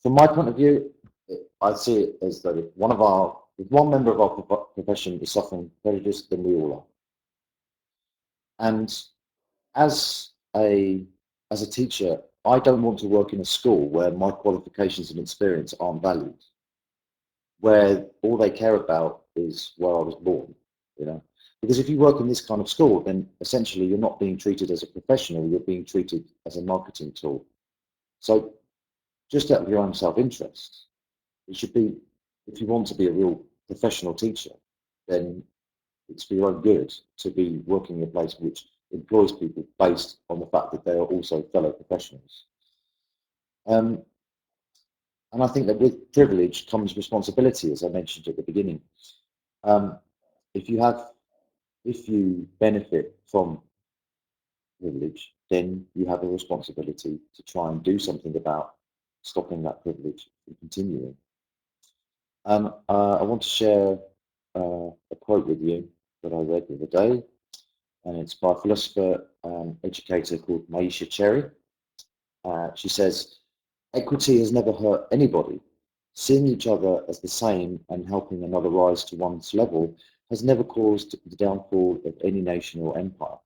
my point of view, I see it as that if one member of our profession is suffering prejudice, then we all are. And as a as a teacher, I don't want to work in a school where my qualifications and experience aren't valued. where all they care about is where I was born, you know. Because if you work in this kind of school, then essentially you're not being treated as a professional, you're being treated as a marketing tool. So just out of your own self-interest, it should be, if you want to be a real professional teacher, then it's for your own good to be working in a place which employs people based on the fact that they are also fellow professionals. And I think that with privilege comes responsibility, as I mentioned at the beginning. Um, if you benefit from privilege, then you have a responsibility to try and do something about stopping that privilege from continuing. I want to share a quote with you that I read the other day, and it's by a philosopher educator called Maisha Cherry. She says, "Equity has never hurt anybody. Seeing each other as the same and helping another rise to one's level has never caused the downfall of any nation or empire.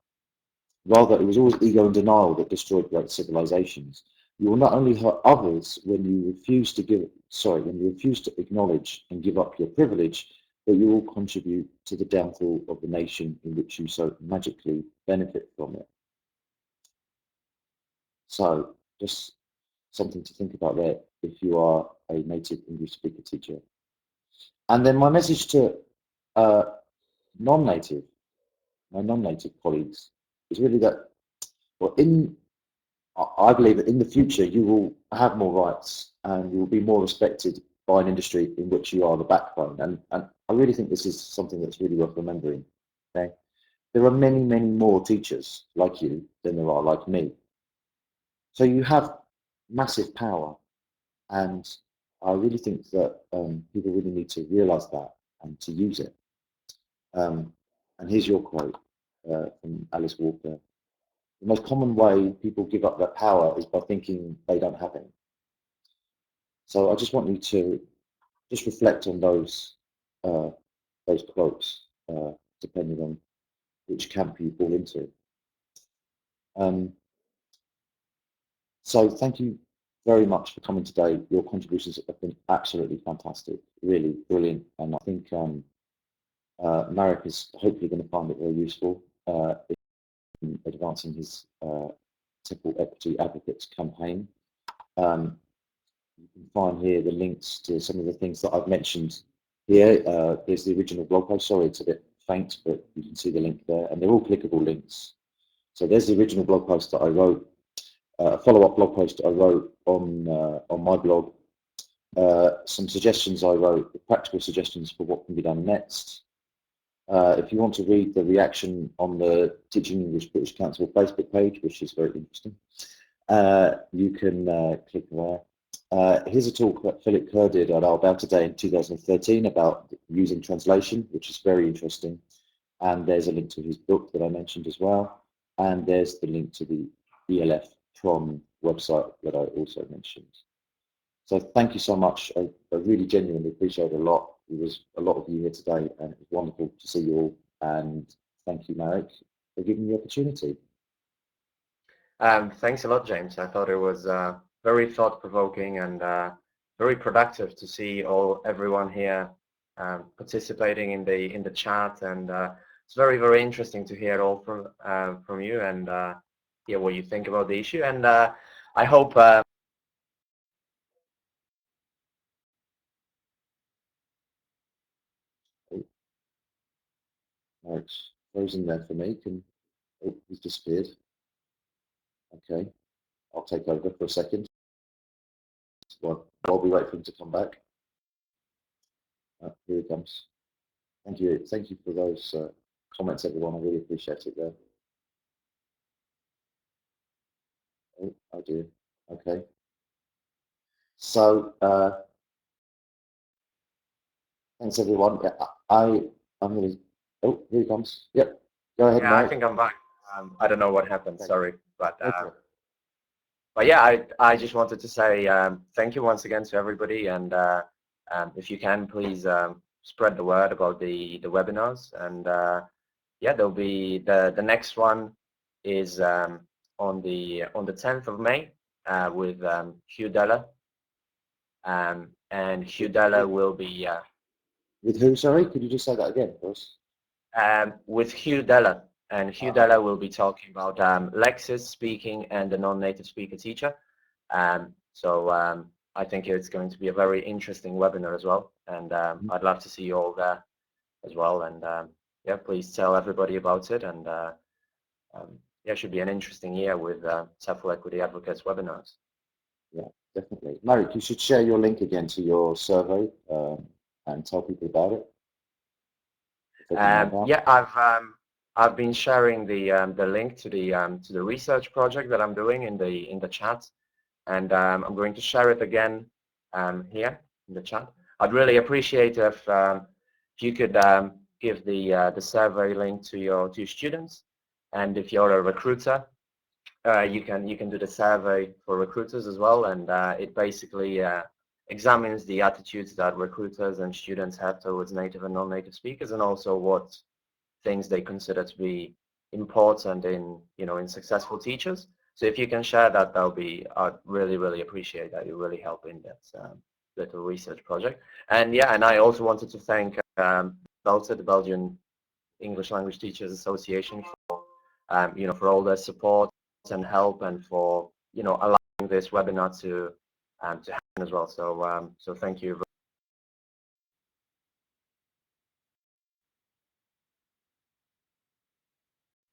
Rather, it was always ego and denial that destroyed great civilizations. You will not only hurt others when you refuse to acknowledge and give up your privilege, but you will contribute to the downfall of the nation in which you so magically benefit from it." So, just something to think about there if you are a native English speaker teacher. And then my message to uh, non-native, my non-native colleagues is really that, well, I believe that in the future you will have more rights and you will be more respected by an industry in which you are the backbone. And I really think this is something that's really worth remembering. Okay? There are many, many more teachers like you than there are like me. So you have massive power, and I really think that people really need to realise that and to use it. And here's your quote from Alice Walker. "The most common way people give up their power is by thinking they don't have any." So I just want you to just reflect on those quotes, depending on which camp you fall into. So thank you very much for coming today. Your contributions have been absolutely fantastic, really brilliant, and I think Marek is hopefully going to find it very useful in advancing his TEFL Equity Advocates campaign. You can find here the links to some of the things that I've mentioned here. There's the original blog post. Sorry, it's a bit faint, but you can see the link there, and they're all clickable links. So there's the original blog post that I wrote, a follow-up blog post I wrote on my blog, some suggestions I wrote, practical suggestions for what can be done next. If you want to read the reaction on the Teaching English British Council Facebook page, which is very interesting, you can click there. Here's a talk that Philip Kerr did at our Bow today in 2013 about using translation, which is very interesting. And there's a link to his book that I mentioned as well. And there's the link to the ELF Prom website that I also mentioned. So thank you so much. I really genuinely appreciate it a lot. There was a lot of you here today, and it was wonderful to see you all. And thank you, Marek, for giving me the opportunity.
Thanks a lot, James. I thought it was very thought-provoking and very productive to see everyone here participating in the chat, and it's very, very interesting to hear it all from you and hear what you think about the issue. And I hope.
Marek's frozen there for me. He's disappeared. Okay, I'll take over for a second while we wait for him to come back. Here he comes. Thank you for those comments, everyone. I really appreciate it there. Oh dear. Okay. So thanks, everyone. Yeah, I'm going to. Oh, here he comes. Yep. Go ahead,
Yeah,
Marek.
I think I'm back. I don't know what happened. Sorry, but.
Okay.
But yeah, I just wanted to say thank you once again to everybody, and if you can, please spread the word about the webinars. And yeah, there'll be the next one is on the 10th of May with Hugh Deller, and Hugh Deller will be
With who, sorry? Could you just say that again for us?
with Hugh Deller, and Hugh Deller will be talking about Lexis speaking and the non-native speaker teacher. So I think it's going to be a very interesting webinar as well, and I'd love to see you all there as well. And yeah, please tell everybody about it. And yeah, it should be an interesting year with TEFL Equity Advocates webinars.
Yeah, definitely. Marek, you should share your link again to your survey and tell people about it.
Yeah, I've been sharing the link to the research project that I'm doing in the chat, and I'm going to share it again here in the chat. I'd really appreciate if you could give the survey link to your students, and if you're a recruiter, you can do the survey for recruiters as well, and it basically examines the attitudes that recruiters and students have towards native and non-native speakers, and also what things they consider to be important in in successful teachers. So if you can share that, I'd really appreciate that. You really help in that little research project. And yeah, and I also wanted to thank BELTA, the Belgian English Language Teachers Association, for for all their support and help, and for allowing this webinar to happen as well. So so thank you.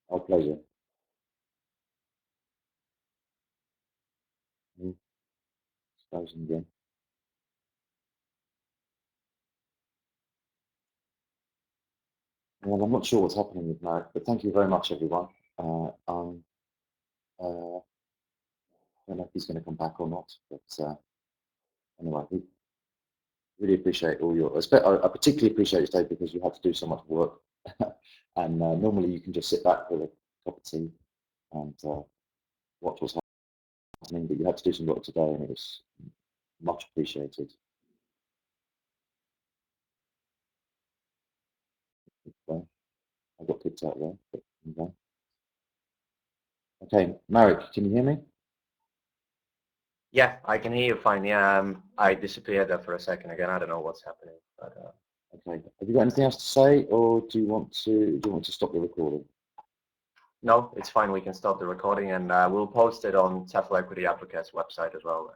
Our pleasure. Again. Well, I'm not sure what's happening with Marek, but thank you very much, everyone. I don't know if he's going to come back or not, but anyway, we really appreciate all your. I particularly appreciate you, Dave, because you had to do so much work, and normally you can just sit back with a cup of tea and watch what's happening, but you had to do some work today, and it was much appreciated. Okay. I got kicked out there, but okay. Okay, Marek, can you hear me?
Yeah, I can hear you fine. Yeah, I disappeared there for a second again. I don't know what's happening. But,
okay. Have you got anything else to say, or do you want to stop the recording?
No, it's fine. We can stop the recording, and we'll post it on TEFL Equity Advocates website as well.